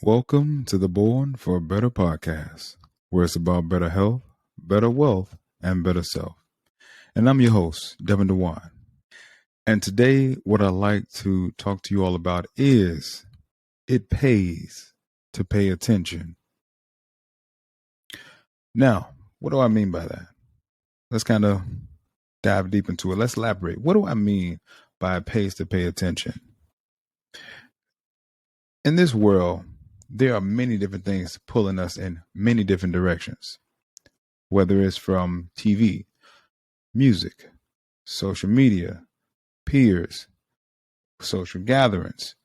Welcome to the Born for a Better podcast, where it's about better health, better wealth, and better self. And I'm your host, Devin DeWine. And today, what I'd like to talk to you all about is it pays to pay attention. Now, what do I mean by that? Let's kind of dive deep into it. Let's elaborate. What do I mean by it pays to pay attention? In this world, there are many different things pulling us in many different directions, whether it's from TV, music, social media, peers, social gatherings.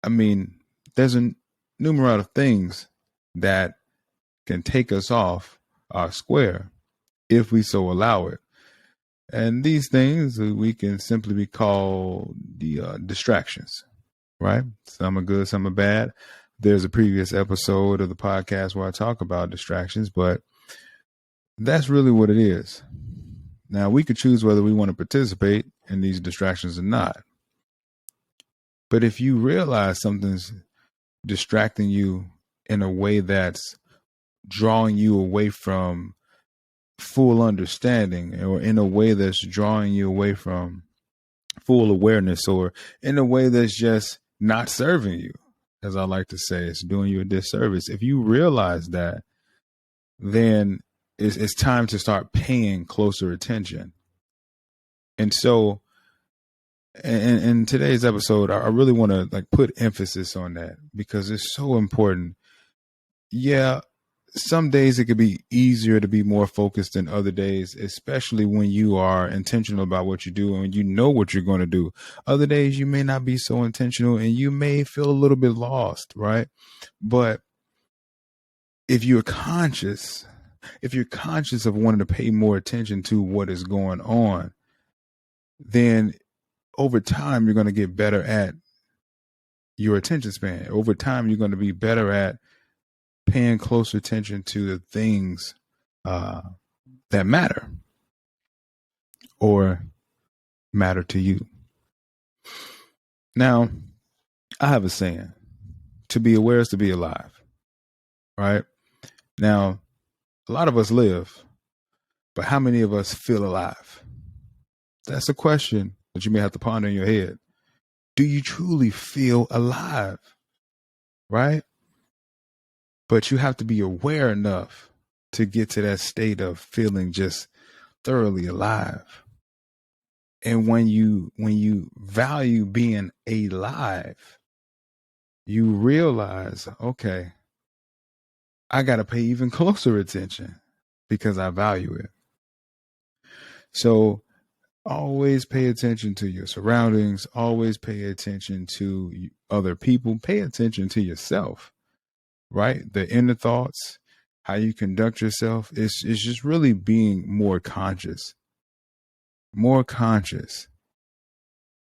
I mean, there's a numerous of things that can take us off our square if we so allow it. And these things we can simply be called the distractions, right? Some are good, some are bad. There's a previous episode of the podcast where I talk about distractions, but that's really what it is. Now, we could choose whether we want to participate in these distractions or not. But if you realize something's distracting you in a way that's drawing you away from full understanding, or in a way that's drawing you away from full awareness, or in a way that's just not serving you, as I like to say, it's doing you a disservice. If you realize that, then it's time to start paying closer attention. And so in today's episode, I really want to put emphasis on that because it's so important. Yeah, some days it could be easier to be more focused than other days, especially when you are intentional about what you do and you know what you're going to do. Other days you may not be so intentional and you may feel a little bit lost, right? But if you're conscious of wanting to pay more attention to what is going on, then over time, you're going to get better at your attention span. Over time, you're going to be better at paying closer attention to the things that matter or matter to you. Now, I have a saying, to be aware is to be alive, right? Now, a lot of us live, but how many of us feel alive? That's a question that you may have to ponder in your head. Do you truly feel alive? Right? But you have to be aware enough to get to that state of feeling just thoroughly alive. And when you value being alive, you realize, okay, I got to pay even closer attention because I value it. So always pay attention to your surroundings. Always pay attention to other people. Pay attention to yourself, right? The inner thoughts, how you conduct yourself. It's just really being more conscious.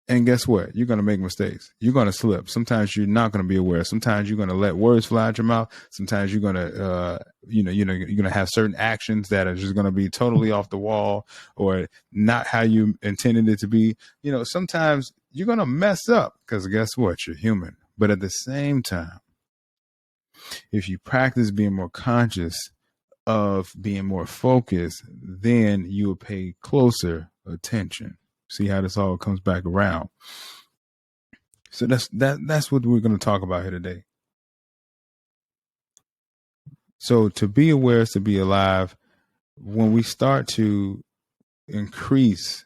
And guess what? You're going to make mistakes. You're going to slip. Sometimes you're not going to be aware. Sometimes you're going to let words fly out your mouth. Sometimes you're going to, you're going to have certain actions that are just going to be totally off the wall or not how you intended it to be. Sometimes you're going to mess up because guess what? You're human. But at the same time, if you practice being more conscious of being more focused, then you will pay closer attention. See how this all comes back around. So that's what we're going to talk about here today. So to be aware is to be alive. When we start to increase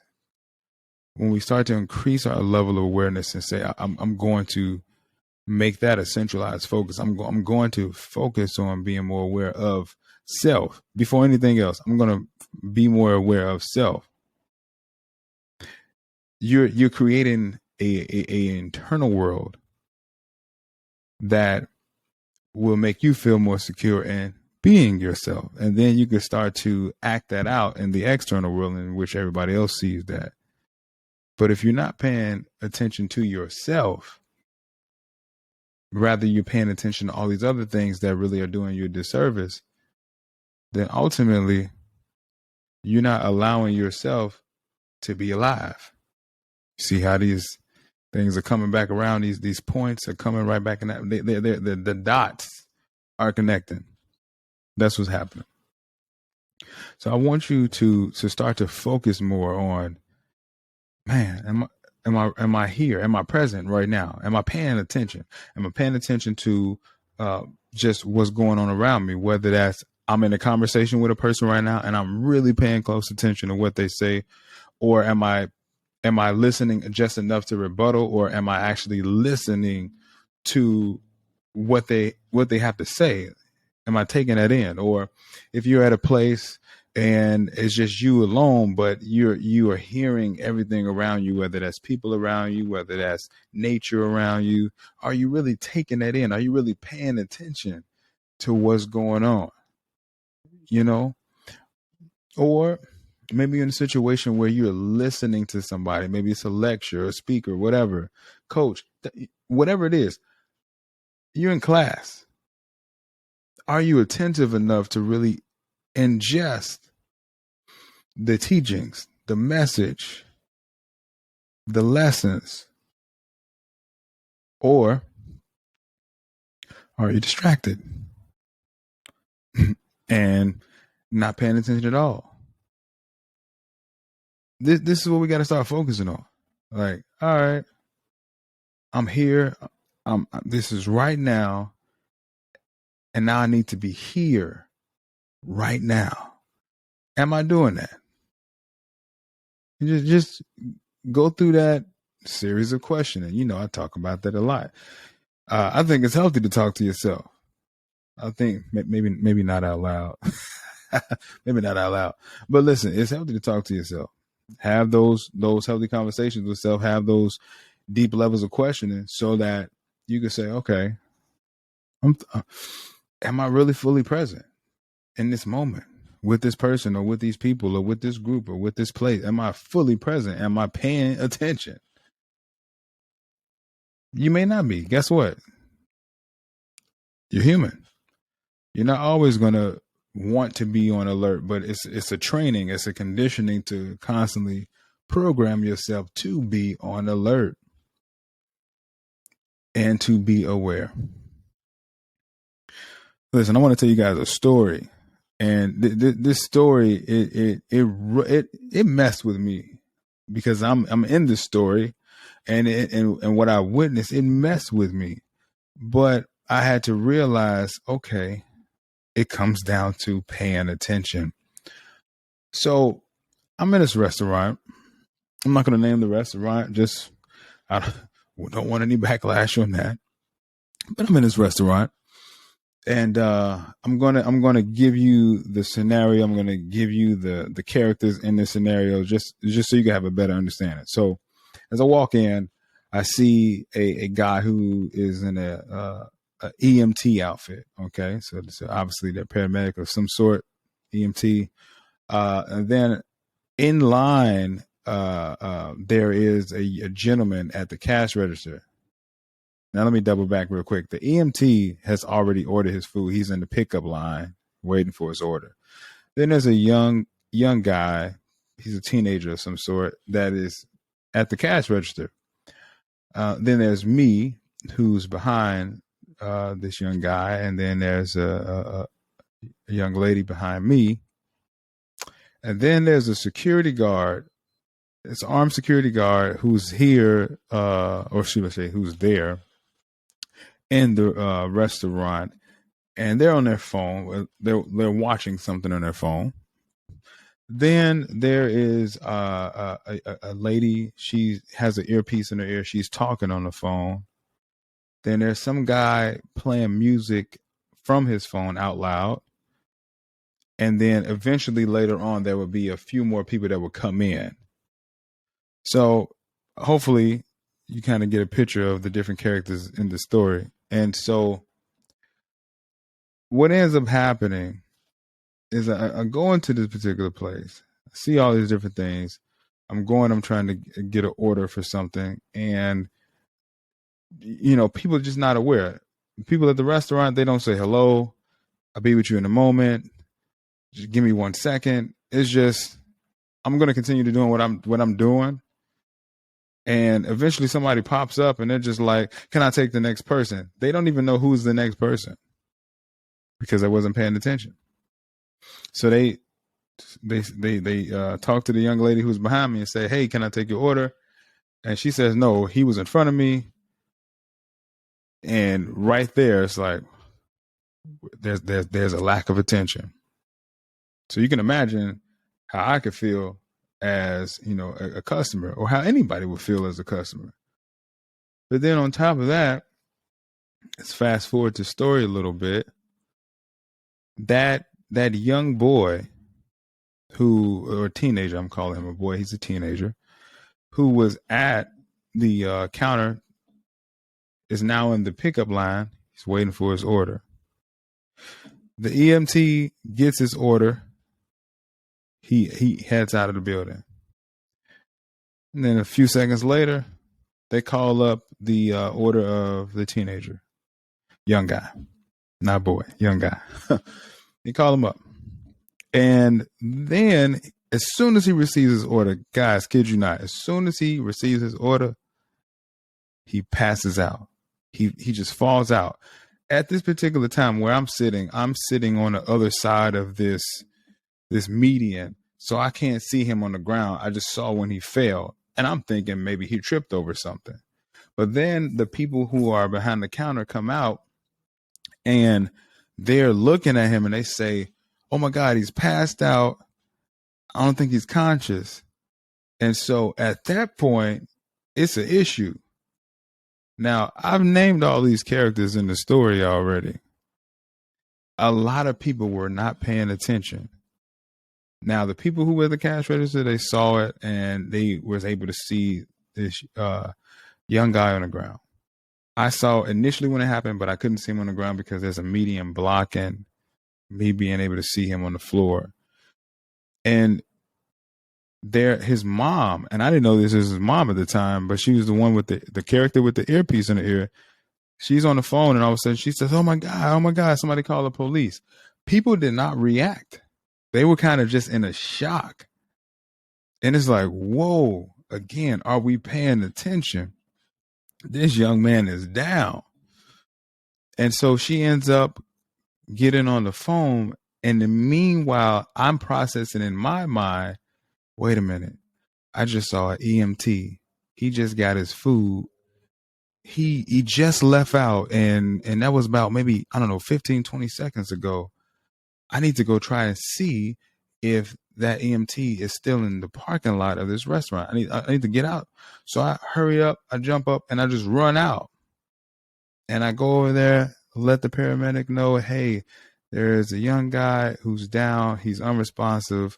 our level of awareness and say, I'm going to make that a centralized focus. I'm going to focus on being more aware of self before anything else. I'm going to be more aware of self. You're creating a internal world that will make you feel more secure in being yourself. And then you can start to act that out in the external world in which everybody else sees that. But if you're not paying attention to yourself, rather you're paying attention to all these other things that really are doing you a disservice, then ultimately you're not allowing yourself to be alive. See how these Things are coming back around. These points are coming right back in that. The dots are connecting. That's what's happening. So I want you to start to focus more on, man, am I here? Am I present right now? Am I paying attention? Am I paying attention to just what's going on around me? Whether that's I'm in a conversation with a person right now and I'm really paying close attention to what they say, or am I listening just enough to rebuttal, or am I actually listening to what they have to say? Am I taking that in? Or if you're at a place and it's just you alone, but you are hearing everything around you, whether that's people around you, whether that's nature around you, are you really taking that in? Are you really paying attention to what's going on? You know? Or maybe you're in a situation where you're listening to somebody, maybe it's a lecture, a speaker, whatever, coach, whatever it is, you're in class. Are you attentive enough to really ingest the teachings, the message, the lessons? Or are you distracted and not paying attention at all? This is what we got to start focusing on. Like, all right, I'm here. This is right now. And now I need to be here right now. Am I doing that? Just go through that series of questioning. You know, I talk about that a lot. I think it's healthy to talk to yourself. I think maybe not out loud. Maybe not out loud. But listen, it's healthy to talk to yourself. Have those healthy conversations with self. Have those deep levels of questioning so that you can say, okay, am I really fully present in this moment with this person or with these people or with this group or with this place? Am I fully present? Am I paying attention? You may not be. Guess what? You're human. You're not always going to want to be on alert, but it's a training, it's a conditioning to constantly program yourself to be on alert and to be aware. Listen, I want to tell you guys a story, and this story it messed with me because I'm in this story, and what I witnessed, it messed with me, but I had to realize, okay, it comes down to paying attention. So I'm in this restaurant. I'm not going to name the restaurant. Just I don't want any backlash on that. But I'm in this restaurant, and I'm gonna give you the scenario. I'm gonna give you the characters in this scenario, just so you can have a better understanding. So as I walk in, I see a guy who is in a EMT outfit. Okay, so obviously they're paramedic of some sort, EMT. And then in line, there is a gentleman at the cash register. Now let me double back real quick. The EMT has already ordered his food. He's in the pickup line waiting for his order. Then there's a young guy. He's a teenager of some sort that is at the cash register. Then there's me, who's behind this young guy, and then there's a young lady behind me, and then there's a security guard. It's an armed security guard who's here, or should I say, who's there in the restaurant, and they're on their phone. They're watching something on their phone. Then there is a lady. She has an earpiece in her ear. She's talking on the phone. Then there's some guy playing music from his phone out loud. And then eventually later on, there will be a few more people that will come in. So hopefully you kind of get a picture of the different characters in the story. And so what ends up happening is I go into this particular place, I see all these different things. I'm trying to get an order for something. And, you know, people are just not aware. People at the restaurant, they don't say, hello, I'll be with you in a moment. Just give me 1 second. It's just, I'm going to continue to doing what I'm doing. And eventually somebody pops up and they're just like, can I take the next person? They don't even know who's the next person because they wasn't paying attention. So they talk to the young lady who's behind me and say, hey, can I take your order? And she says, no, he was in front of me. And right there, it's like, there's a lack of attention. So you can imagine how I could feel as, a customer, or how anybody would feel as a customer. But then on top of that, let's fast forward to story a little bit. That young boy or teenager, I'm calling him a boy, he's a teenager, who was at the counter is now in the pickup line. He's waiting for his order. The EMT gets his order. He heads out of the building. And then a few seconds later, they call up the order of the teenager. Young guy. Not boy, young guy. They call him up. And then as soon as he receives his order, guys, kid you not, as soon as he receives his order, he passes out. He just falls out. At this particular time where I'm sitting on the other side of this median. So I can't see him on the ground. I just saw when he fell. And I'm thinking maybe he tripped over something. But then the people who are behind the counter come out and they're looking at him and they say, oh my God, he's passed out. I don't think he's conscious. And so at that point, it's an issue. Now, I've named all these characters in the story already. A lot of people were not paying attention. Now, the people who were at the cash register, they saw it and they was able to see this young guy on the ground. I saw initially when it happened, but I couldn't see him on the ground because there's a median blocking me being able to see him on the floor. And his mom, and I didn't know this was his mom at the time, but she was the one with the character with the earpiece in her ear. She's on the phone and all of a sudden she says, oh my God, somebody call the police. People did not react. They were kind of just in a shock. And it's like, whoa, again, are we paying attention? This young man is down. And so she ends up getting on the phone. And then meanwhile, I'm processing in my mind, wait a minute, I just saw an EMT. He just got his food. He just left out. And that was about maybe, 15, 20 seconds ago. I need to go try and see if that EMT is still in the parking lot of this restaurant. I need to get out. So I hurry up, I jump up, and I just run out. And I go over there, let the paramedic know, hey, there's a young guy who's down. He's unresponsive.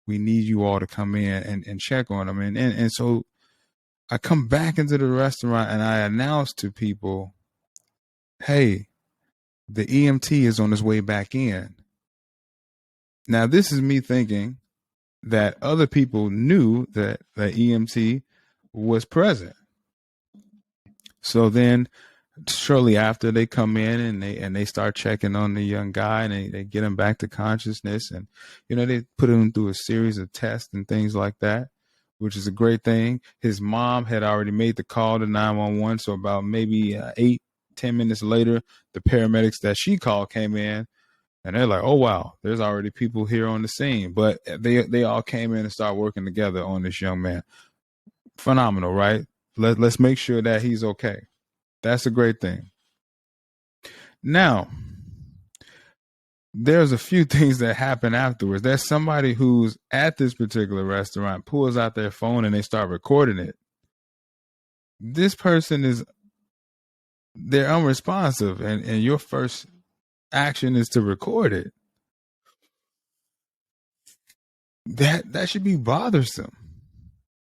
We need you all to come in and check on him. And so I come back into the restaurant and I announce to people, hey, the EMT is on his way back in. Now, this is me thinking that other people knew that the EMT was present. So then shortly after, they come in and they start checking on the young guy and they get him back to consciousness. And, they put him through a series of tests and things like that, which is a great thing. His mom had already made the call to 911. So about maybe 8-10 minutes later, the paramedics that she called came in. And they're like, oh, wow, there's already people here on the scene. But they all came in and started working together on this young man. Phenomenal, right? Let's make sure that he's okay. That's a great thing. Now, there's a few things that happen afterwards. There's somebody who's at this particular restaurant, pulls out their phone and they start recording it. This person they're unresponsive. And your first action is to record it. That should be bothersome.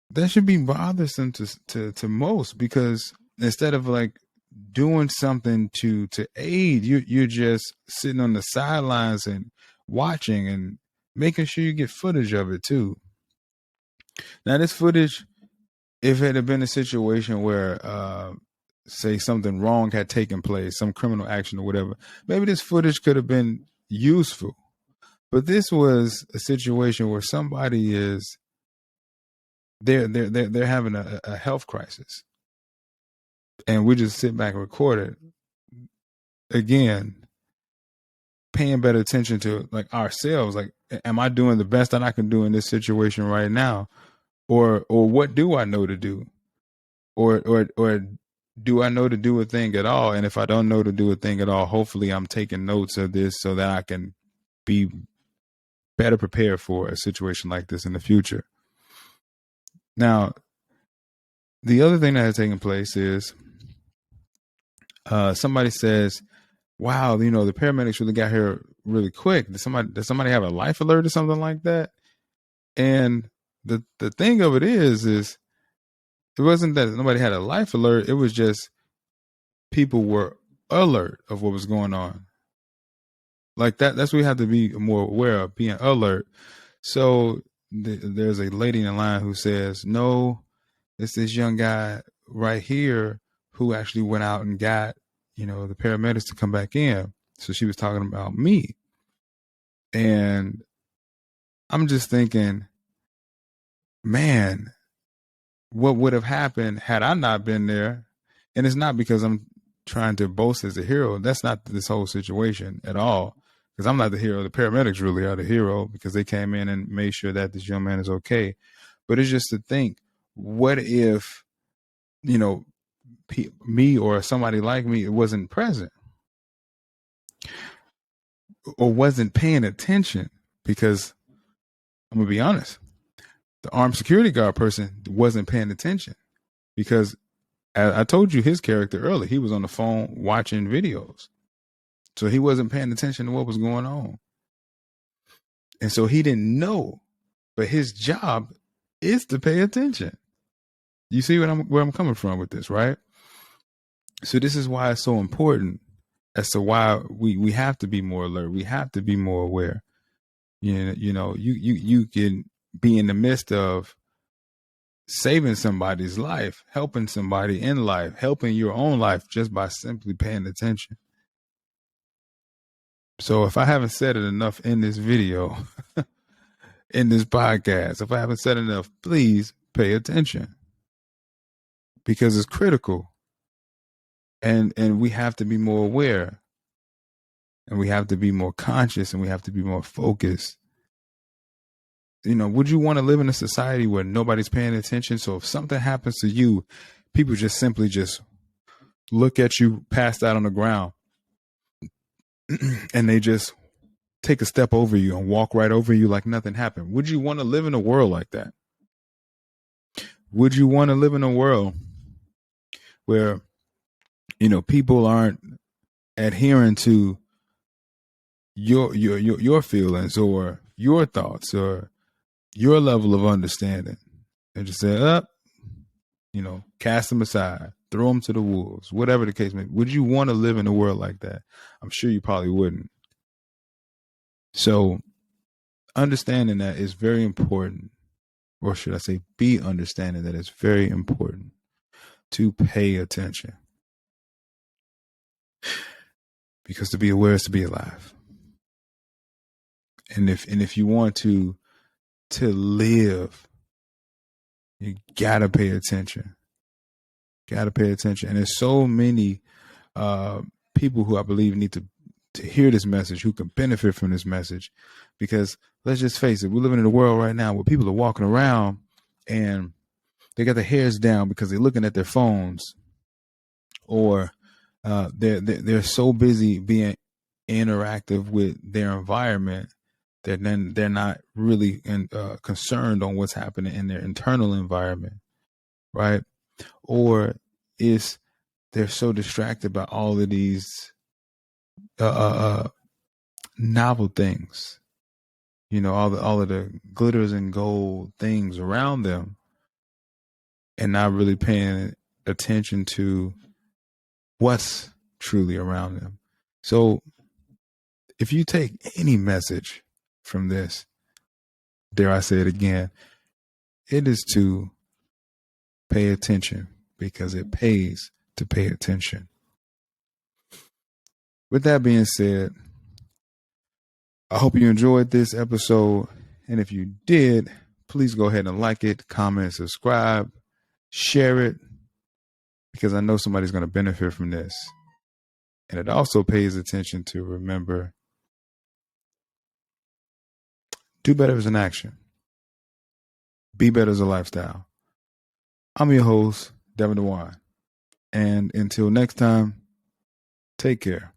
That should be bothersome to most, because instead of like doing something to aid, you're just sitting on the sidelines and watching and making sure you get footage of it too. Now, this footage, if it had been a situation where say something wrong had taken place, some criminal action or whatever, maybe this footage could have been useful. But this was a situation where somebody is they're having a health crisis, and we just sit back and record it. Again, paying better attention to like ourselves. Like, am I doing the best that I can do in this situation right now, or what do I know to do, or do I know to do a thing at all? And if I don't know to do a thing at all, hopefully I'm taking notes of this so that I can be better prepared for a situation like this in the future. Now, the other thing that has taken place is somebody says, wow, the paramedics really got here really quick. Did somebody have a life alert or something like that? And the thing of it is it wasn't that nobody had a life alert. It was just people were alert of what was going on. Like that's what we have to be more aware of, being alert. So there's a lady in line who says, no, it's this young guy right here who actually went out and got, the paramedics to come back in. So she was talking about me. And I'm just thinking, man, what would have happened had I not been there? And it's not because I'm trying to boast as a hero. That's not this whole situation at all. Because I'm not the hero. The paramedics really are the hero because they came in and made sure that this young man is okay. But it's just to think, what if, me or somebody like me wasn't present or wasn't paying attention? Because I'm going to be honest, the armed security guard person wasn't paying attention because I told you his character earlier. He was on the phone watching videos. So he wasn't paying attention to what was going on. And so he didn't know, but his job is to pay attention. You see where I'm coming from with this, right? So this is why it's so important as to why we have to be more alert. We have to be more aware. You can be in the midst of saving somebody's life, helping somebody in life, helping your own life just by simply paying attention. So if I haven't said it enough in this video, in this podcast, if I haven't said enough, please pay attention because it's critical. And we have to be more aware, and we have to be more conscious, and we have to be more focused. Would you want to live in a society where nobody's paying attention? So if something happens to you, people just simply just look at you passed out on the ground and they just take a step over you and walk right over you like nothing happened. Would you want to live in a world like that? Would you want to live in a world where, people aren't adhering to your feelings or your thoughts or your level of understanding, and just say, cast them aside, throw them to the wolves, whatever the case may be? Would you want to live in a world like that? I'm sure you probably wouldn't. So understanding that is very important, or should I say be understanding that it's very important to pay attention. Because to be aware is to be alive. And if you want to live, you gotta pay attention. Gotta pay attention. And there's so many people who I believe need to hear this message, who can benefit from this message. Because let's just face it, we're living in a world right now where people are walking around and they got their hairs down because they're looking at their phones, or they're so busy being interactive with their environment that then they're not really concerned on what's happening in their internal environment, right? Or they're so distracted by all of these novel things, all of the glitters and gold things around them, and not really paying attention to what's truly around them. So if you take any message from this, dare I say it again, it is to pay attention, because it pays to pay attention. With that being said, I hope you enjoyed this episode. And if you did, please go ahead and like it, comment, subscribe, share it, because I know somebody's going to benefit from this. And it also pays attention to remember, do better as an action. Be better as a lifestyle. I'm your host, Devin DeWine. And until next time, take care.